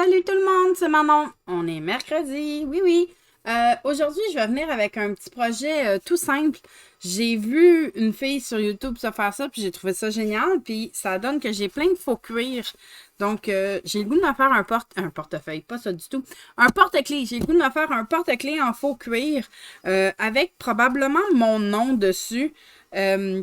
Salut tout le monde, c'est Manon. On est mercredi, oui oui. Aujourd'hui, je vais venir avec un petit projet tout simple. J'ai vu une fille sur YouTube se faire ça, puis j'ai trouvé ça génial, puis ça donne que j'ai plein de faux cuir. Donc, j'ai le goût de me faire un portefeuille, pas ça du tout. Un porte-clés. J'ai le goût de me faire un porte-clés en faux cuir avec probablement mon nom dessus.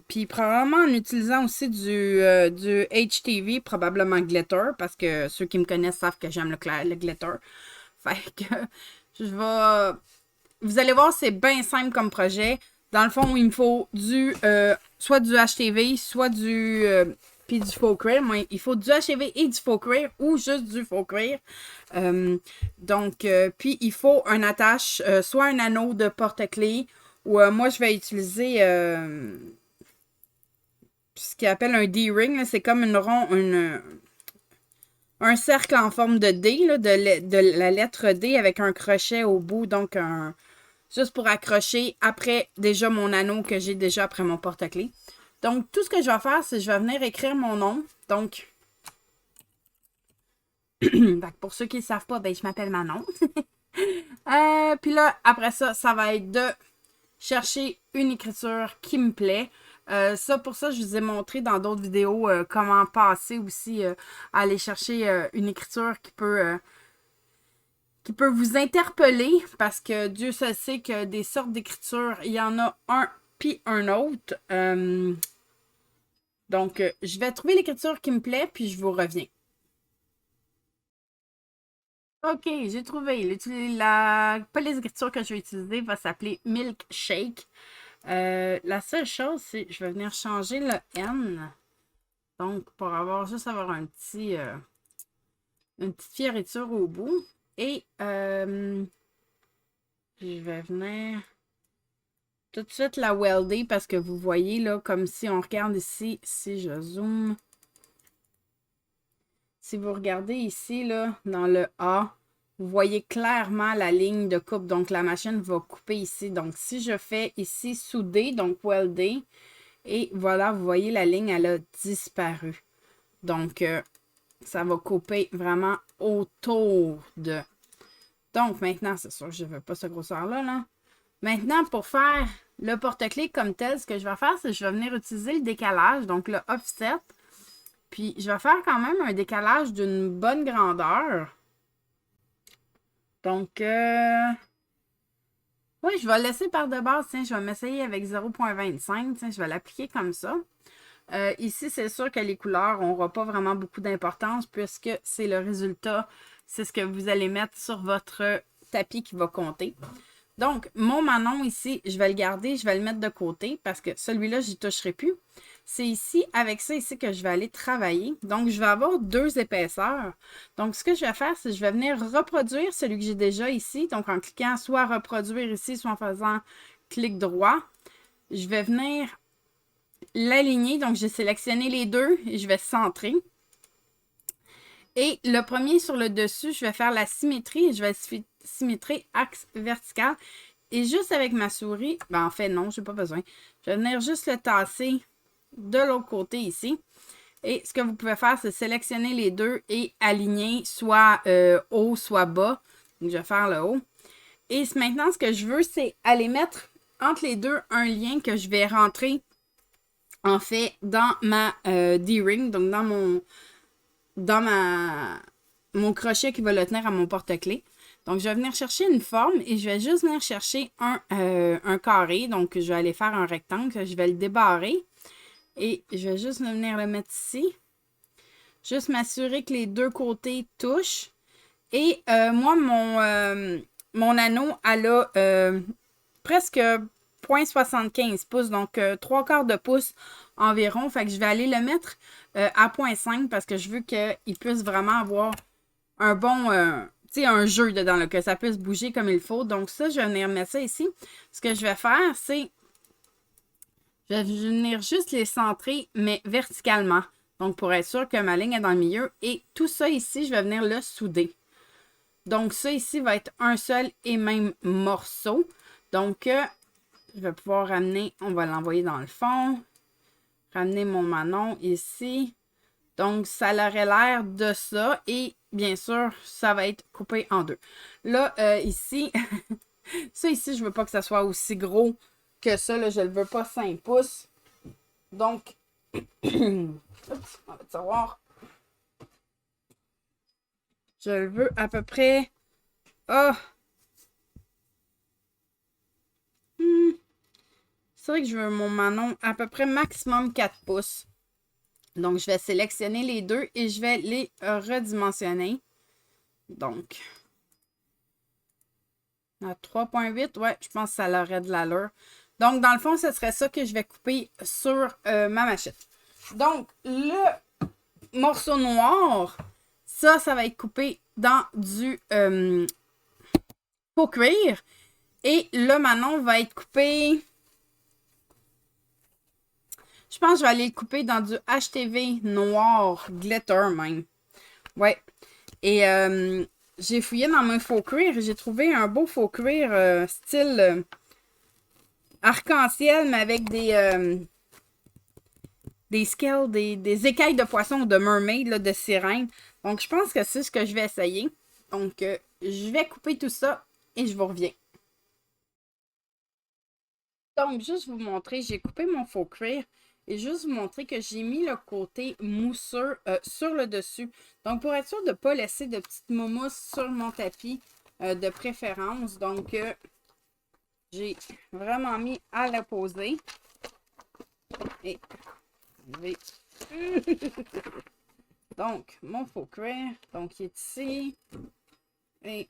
Puis probablement en utilisant aussi du HTV, probablement glitter, parce que ceux qui me connaissent savent que j'aime le glitter. Fait que je vais. Vous allez voir, c'est bien simple comme projet. Dans le fond, il me faut soit du HTV, soit puis du faux cuir. Moi, il faut du HTV et du faux cuir ou juste du faux cuir. Puis il faut un attache, soit un anneau de porte-clés ou moi, je vais utiliser ce qu'il appelle un D-ring. C'est comme un cercle en forme de D, là, de la lettre D avec un crochet au bout. Donc, juste pour accrocher après déjà mon anneau que j'ai déjà après mon porte-clés. Donc, tout ce que je vais faire, c'est que je vais venir écrire mon nom. Donc, pour ceux qui ne savent pas, ben, je m'appelle Manon. Puis là, après ça, ça va être de chercher une écriture qui me plaît. Pour ça, je vous ai montré dans d'autres vidéos comment passer aussi à aller chercher une écriture qui peut vous interpeller parce que Dieu se sait que des sortes d'écriture, il y en a un puis un autre. Je vais trouver l'écriture qui me plaît puis je vous reviens. Ok, j'ai trouvé. La police d'écriture que je vais utiliser va s'appeler Milkshake. La seule chose, c'est que je vais venir changer le N. Donc, pour avoir une petite fioriture au bout. Et je vais venir tout de suite la welder parce que vous voyez là, comme si on regarde ici, si je zoome. Si vous regardez ici, là, dans le A, vous voyez clairement la ligne de coupe. Donc, la machine va couper ici. Donc, si je fais ici souder, donc welder, et voilà, vous voyez la ligne, elle a disparu. Donc, ça va couper vraiment autour de. Donc, maintenant, c'est sûr que je ne veux pas ce grosseur-là. Là. Maintenant, pour faire le porte-clés comme tel, ce que je vais faire, c'est que je vais venir utiliser le décalage, donc le offset. Puis, je vais faire quand même un décalage d'une bonne grandeur. Donc, oui, je vais le laisser par de base. Tiens, je vais m'essayer avec 0,25. Tiens, je vais l'appliquer comme ça. Ici, c'est sûr que les couleurs n'auront pas vraiment beaucoup d'importance puisque c'est le résultat. C'est ce que vous allez mettre sur votre tapis qui va compter. Donc, mon Manon ici, je vais le garder, je vais le mettre de côté parce que celui-là, j'y toucherai plus. C'est ici, avec ça ici, que je vais aller travailler. Donc, je vais avoir deux épaisseurs. Donc, ce que je vais faire, c'est que je vais venir reproduire celui que j'ai déjà ici. Donc, en cliquant soit reproduire ici, soit en faisant clic droit. Je vais venir l'aligner. Donc, j'ai sélectionné les deux et je vais centrer. Et le premier sur le dessus, je vais faire la symétrie. Je vais symétrer axe vertical. Et juste avec ma souris, ben en fait, non, je n'ai pas besoin. Je vais venir juste le tasser de l'autre côté ici. Et ce que vous pouvez faire, c'est sélectionner les deux et aligner soit haut, soit bas. Donc, je vais faire le haut. Et maintenant, ce que je veux, c'est aller mettre entre les deux un lien que je vais rentrer, en fait, dans ma D-ring, donc dans mon crochet qui va le tenir à mon porte-clés. Donc, je vais venir chercher une forme et je vais juste venir chercher un carré. Donc, je vais aller faire un rectangle. Je vais le débarrer et je vais juste venir le mettre ici. Juste m'assurer que les deux côtés touchent. Et moi, mon anneau, elle a presque 0,75 pouces, donc 3/4 de pouce environ. Fait que je vais aller le mettre à 0,5 parce que je veux qu'il puisse vraiment avoir un bon, tu sais, un jeu dedans, là, que ça puisse bouger comme il faut. Donc ça, je vais venir mettre ça ici. Ce que je vais faire, c'est, je vais venir juste les centrer, mais verticalement. Donc pour être sûr que ma ligne est dans le milieu. Et tout ça ici, je vais venir le souder. Donc ça ici va être un seul et même morceau. Donc, je vais pouvoir ramener, on va l'envoyer dans le fond. Ramener mon Manon ici. Donc, ça aurait l'air de ça. Et bien sûr, ça va être coupé en deux. Là, ici, ça ici, je veux pas que ça soit aussi gros que ça. Là, je le veux pas 5 pouces. Donc, oups, on va savoir. Je le veux à peu près. Ah! C'est vrai que je veux mon Manon à peu près maximum 4 pouces. Donc, je vais sélectionner les deux et je vais les redimensionner. Donc, à 3,8, ouais, je pense que ça aurait de l'allure. Donc, dans le fond, ce serait ça que je vais couper sur ma machette. Donc, le morceau noir, ça va être coupé dans du faux cuir. Et le Manon va être coupé... Je pense que je vais aller le couper dans du HTV noir, glitter même. Ouais. Et j'ai fouillé dans mon faux cuir et j'ai trouvé un beau faux cuir style arc-en-ciel, mais avec des scales, des écailles de poisson de mermaid, là, de sirène. Donc, je pense que c'est ce que je vais essayer. Donc, je vais couper tout ça et je vous reviens. Donc, juste vous montrer, j'ai coupé mon faux cuir et juste vous montrer que j'ai mis le côté mousseux sur le dessus. Donc, pour être sûr de ne pas laisser de petites mousses sur mon tapis de préférence. Donc, j'ai vraiment mis à la poser. Et je vais... Donc, mon faux cuir, donc il est ici. Et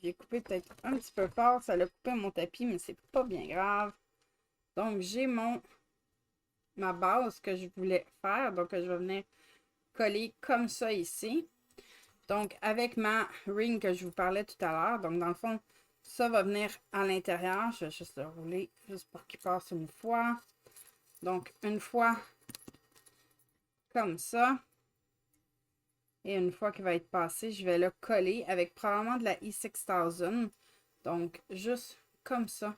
j'ai coupé peut-être un petit peu fort. Ça l'a coupé mon tapis, mais c'est pas bien grave. Donc, j'ai ma base que je voulais faire. Donc, je vais venir coller comme ça ici. Donc, avec ma ring que je vous parlais tout à l'heure. Donc, dans le fond, ça va venir à l'intérieur. Je vais juste le rouler, juste pour qu'il passe une fois. Donc, une fois comme ça. Et une fois qu'il va être passé, je vais le coller avec probablement de la E6000. Donc, juste comme ça.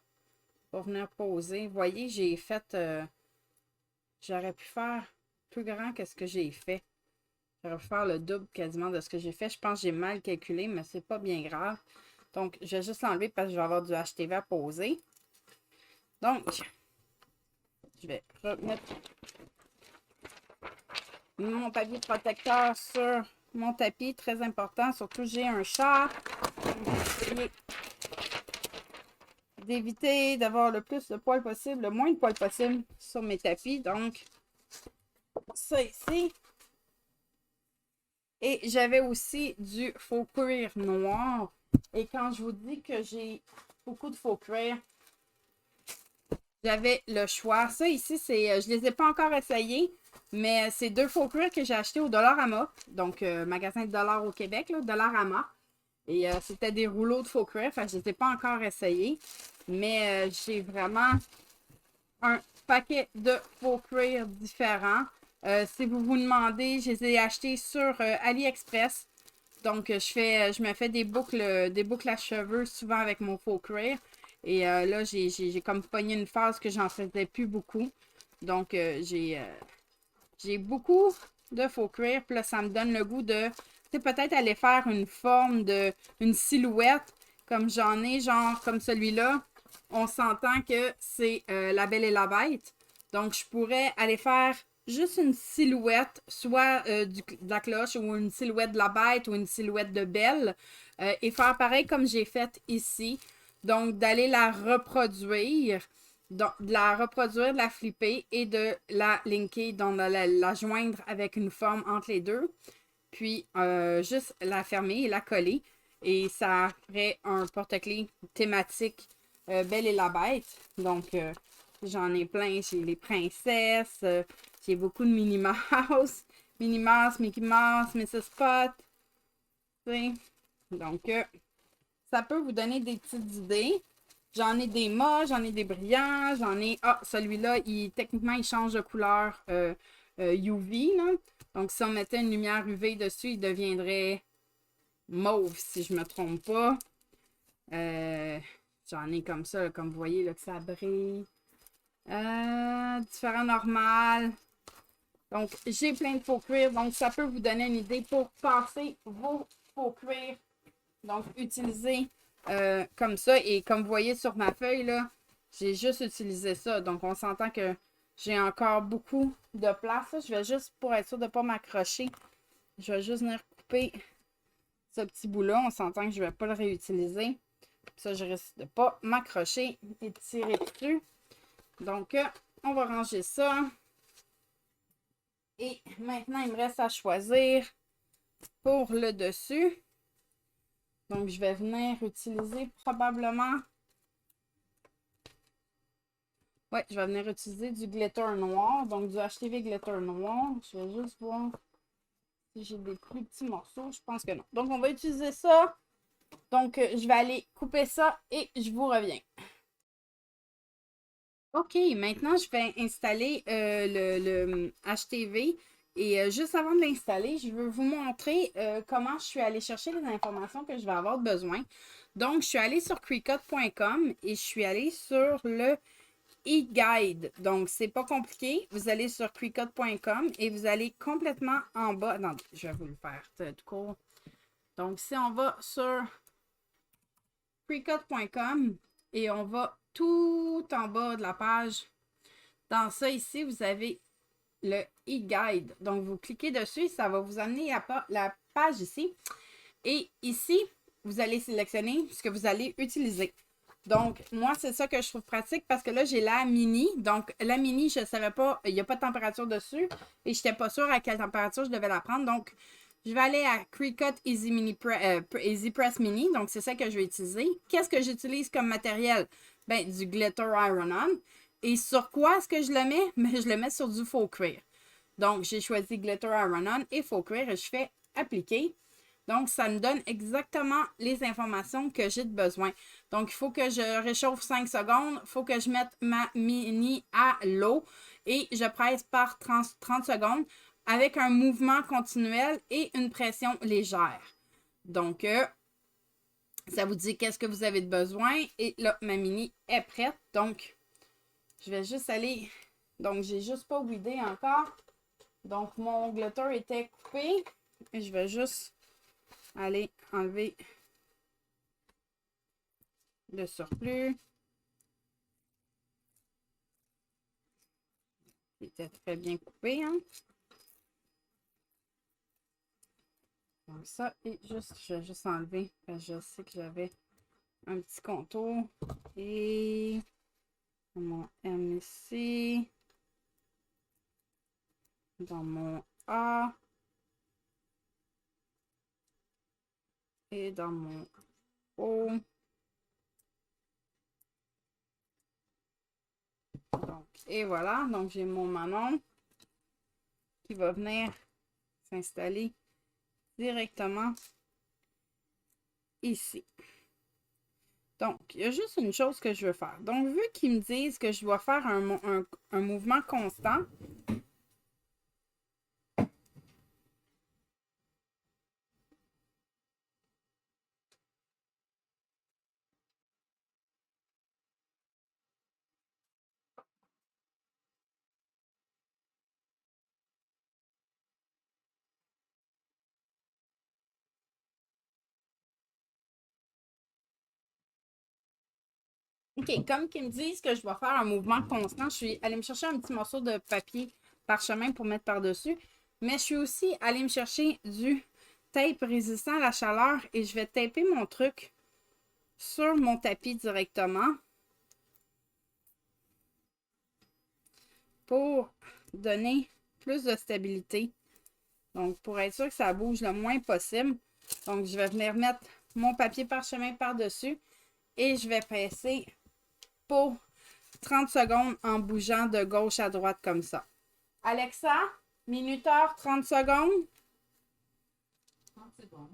Pour venir poser. Vous voyez, j'ai fait... j'aurais pu faire plus grand que ce que j'ai fait. J'aurais pu faire le double quasiment de ce que j'ai fait. Je pense que j'ai mal calculé, mais c'est pas bien grave. Donc, je vais juste l'enlever parce que je vais avoir du HTV à poser. Donc, je vais remettre mon papier protecteur sur mon tapis. Très important. Surtout, j'ai un chat. D'éviter d'avoir le plus de poils possible, le moins de poils possible sur mes tapis. Donc, ça ici. Et j'avais aussi du faux cuir noir. Et quand je vous dis que j'ai beaucoup de faux cuir, j'avais le choix. Ça ici, je les ai pas encore essayés, mais c'est deux faux cuirs que j'ai achetés au Dollarama. Donc, magasin de dollars au Québec, là, Dollarama. Et c'était des rouleaux de faux cuir. Enfin, je ne les ai pas encore essayés. Mais j'ai vraiment un paquet de faux cuir différents. Si vous vous demandez, je les ai achetés sur AliExpress. Donc, je me fais des boucles à cheveux souvent avec mon faux cuir. Et là, j'ai comme pogné une phase que j'en faisais plus beaucoup. Donc, j'ai beaucoup de faux cuir. Puis là, ça me donne le goût de peut-être aller faire une forme une silhouette comme j'en ai, genre comme celui-là. On s'entend que c'est La Belle et la Bête. Donc, je pourrais aller faire juste une silhouette, soit de la cloche ou une silhouette de la bête ou une silhouette de Belle. Et faire pareil comme j'ai fait ici. Donc, d'aller la reproduire. Donc, de la reproduire, de la flipper et de la linker, donc de la joindre avec une forme entre les deux. Puis, juste la fermer et la coller. Et ça ferait un porte-clés thématique Belle et la Bête. Donc, j'en ai plein. J'ai les princesses. J'ai beaucoup de Minnie Mouse. Minnie Mouse, Mickey Mouse, Mrs. Spot. Donc, ça peut vous donner des petites idées. J'en ai des mâts, j'en ai des brillants, j'en ai... Ah, celui-là, techniquement, il change de couleur UV. Là. Donc, si on mettait une lumière UV dessus, il deviendrait mauve, si je ne me trompe pas. J'en ai comme ça, là, comme vous voyez, là, que ça brille. Différent normal. Donc, j'ai plein de faux cuir. Donc, ça peut vous donner une idée pour passer vos faux cuir. Donc, utilisez comme ça. Et comme vous voyez sur ma feuille, là, j'ai juste utilisé ça. Donc, on s'entend que j'ai encore beaucoup de place. Je vais juste, pour être sûr de ne pas m'accrocher, je vais juste venir couper ce petit bout-là. On s'entend que je ne vais pas le réutiliser. Ça, je risque de ne pas m'accrocher et de tirer dessus. Donc, on va ranger ça. Et maintenant, il me reste à choisir pour le dessus. Donc, je vais venir utiliser probablement... Ouais, je vais venir utiliser du glitter noir. Donc, du HTV glitter noir. Je vais juste voir si j'ai des plus petits morceaux. Je pense que non. Donc, on va utiliser ça. Donc, je vais aller couper ça et je vous reviens. OK, maintenant, je vais installer le HTV. Et juste avant de l'installer, je veux vous montrer comment je suis allée chercher les informations que je vais avoir besoin. Donc, je suis allée sur Cricut.com et je suis allée sur le e-guide. Donc, c'est pas compliqué. Vous allez sur Cricut.com et vous allez complètement en bas. Attendez, je vais vous le faire tout court. Donc, si on va sur Cricut.com et on va tout en bas de la page, dans ça ici, vous avez le e-guide. Donc, vous cliquez dessus, ça va vous amener à la page ici. Et ici, vous allez sélectionner ce que vous allez utiliser. Donc, moi, c'est ça que je trouve pratique parce que là, j'ai la mini. Donc, la mini, je ne savais pas, il n'y a pas de température dessus et je n'étais pas sûre à quelle température je devais la prendre. Donc, je vais aller à Cricut Easy Press Mini. Donc, c'est ça que je vais utiliser. Qu'est-ce que j'utilise comme matériel? Ben, du glitter iron-on. Et sur quoi est-ce que je le mets? Ben, je le mets sur du faux cuir. Donc, j'ai choisi glitter iron-on et faux cuir et je fais appliquer. Donc, ça me donne exactement les informations que j'ai de besoin. Donc, il faut que je réchauffe 5 secondes. Il faut que je mette ma mini à l'eau et je presse par 30 secondes avec un mouvement continuel et une pression légère. Donc, ça vous dit qu'est-ce que vous avez de besoin. Et là, ma mini est prête. Donc, je vais juste aller... Donc, j'ai juste pas vidé encore. Donc, mon glitter était coupé. Et je vais juste aller enlever le surplus. Il était très bien coupé, hein? Donc ça, et juste, je vais juste enlever, parce que je sais que j'avais un petit contour. Et mon M ici, dans mon A, et dans mon O. Donc, et voilà, donc j'ai mon Manon qui va venir s'installer directement ici. Donc, il y a juste une chose que je veux faire. Donc, vu qu'ils me disent que je dois faire un mouvement constant, OK, comme qu'ils me disent que je dois faire un mouvement constant, je suis allée me chercher un petit morceau de papier parchemin pour mettre par-dessus. Mais je suis aussi allée me chercher du tape résistant à la chaleur et je vais taper mon truc sur mon tapis directement pour donner plus de stabilité. Donc, pour être sûr que ça bouge le moins possible. Donc, je vais venir mettre mon papier parchemin par-dessus et je vais presser pour 30 secondes en bougeant de gauche à droite comme ça. Alexa, minuteur, 30 secondes. Ah, c'est bon.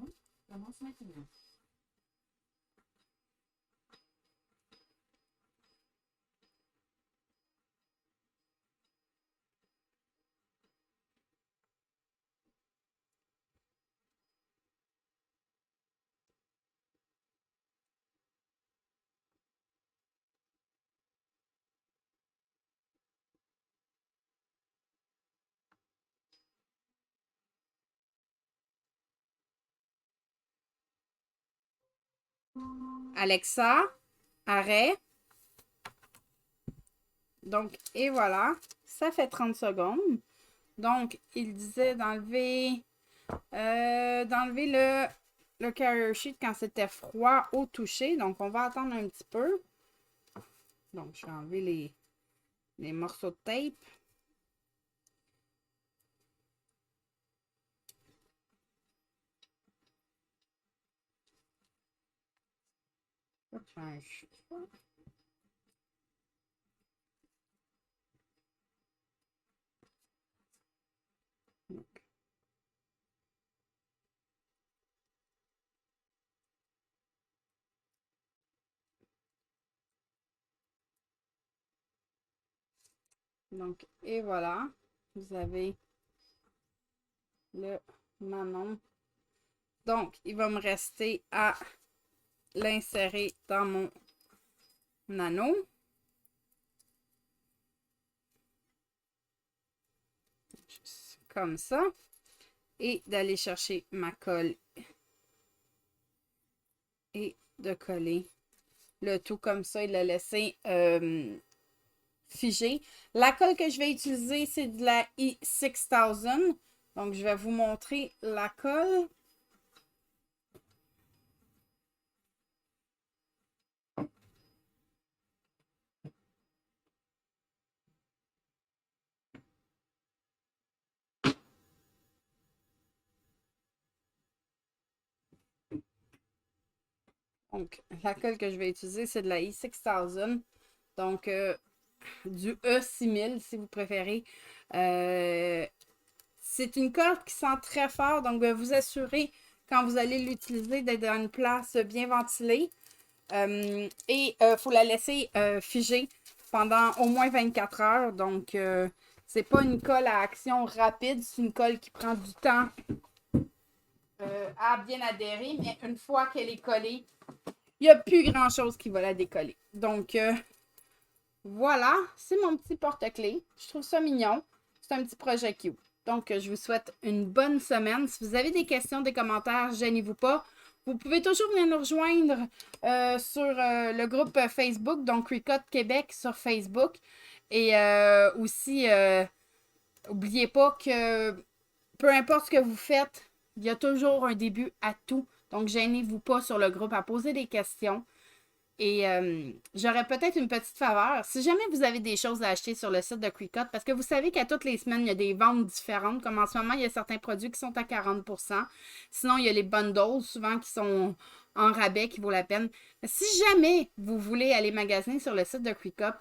Commence maintenant. Alexa, arrêt. Donc, et voilà. Ça fait 30 secondes. Donc, il disait d'enlever le carrier sheet quand c'était froid au toucher. Donc, on va attendre un petit peu. Donc, je vais enlever les morceaux de tape. Donc, et voilà. Vous avez le Manon. Donc, il va me rester à l'insérer dans mon nano. Juste comme ça. Et d'aller chercher ma colle et de coller le tout comme ça et de le laisser figé. La colle que je vais utiliser, c'est de la E6000. Donc, je vais vous montrer la colle. Donc, la colle que je vais utiliser, c'est de la E6000. Donc, du E6000 si vous préférez. C'est une colle qui sent très fort. Donc, vous assurez quand vous allez l'utiliser d'être dans une place bien ventilée. Et il faut la laisser figer pendant au moins 24 heures. Donc, c'est pas une colle à action rapide. C'est une colle qui prend du temps à bien adhérer. Mais une fois qu'elle est collée, il n'y a plus grand-chose qui va la décoller. Donc, voilà, c'est mon petit porte-clés. Je trouve ça mignon. C'est un petit projet cute. Donc, je vous souhaite une bonne semaine. Si vous avez des questions, des commentaires, gênez-vous pas. Vous pouvez toujours venir nous rejoindre sur le groupe Facebook, donc Cricut Québec sur Facebook. Et aussi, n'oubliez pas que peu importe ce que vous faites, il y a toujours un début à tout. Donc, gênez-vous pas sur le groupe à poser des questions. Et j'aurais peut-être une petite faveur. Si jamais vous avez des choses à acheter sur le site de Cricut, parce que vous savez qu'à toutes les semaines, il y a des ventes différentes. Comme en ce moment, il y a certains produits qui sont à 40%. Sinon, il y a les bundles, souvent qui sont en rabais, qui vaut la peine. Mais si jamais vous voulez aller magasiner sur le site de Cricut,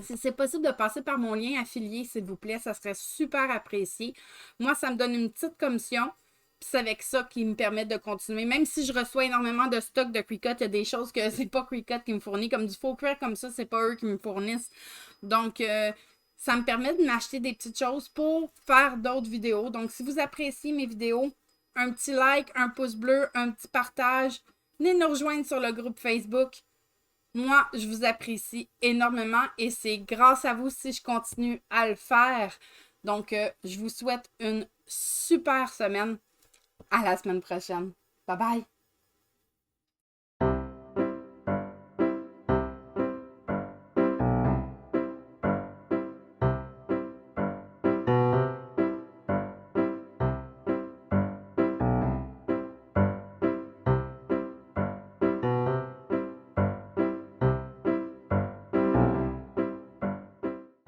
si c'est possible de passer par mon lien affilié, s'il vous plaît, ça serait super apprécié. Moi, ça me donne une petite commission. Puis c'est avec ça qui me permet de continuer. Même si je reçois énormément de stock de Cricut, il y a des choses que c'est pas Cricut qui me fournit. Comme du faux cuir comme ça, c'est pas eux qui me fournissent. Donc, ça me permet de m'acheter des petites choses pour faire d'autres vidéos. Donc, si vous appréciez mes vidéos, un petit like, un pouce bleu, un petit partage. Venez nous rejoindre sur le groupe Facebook. Moi, je vous apprécie énormément et c'est grâce à vous si je continue à le faire. Donc, je vous souhaite une super semaine. À la semaine prochaine. Bye bye!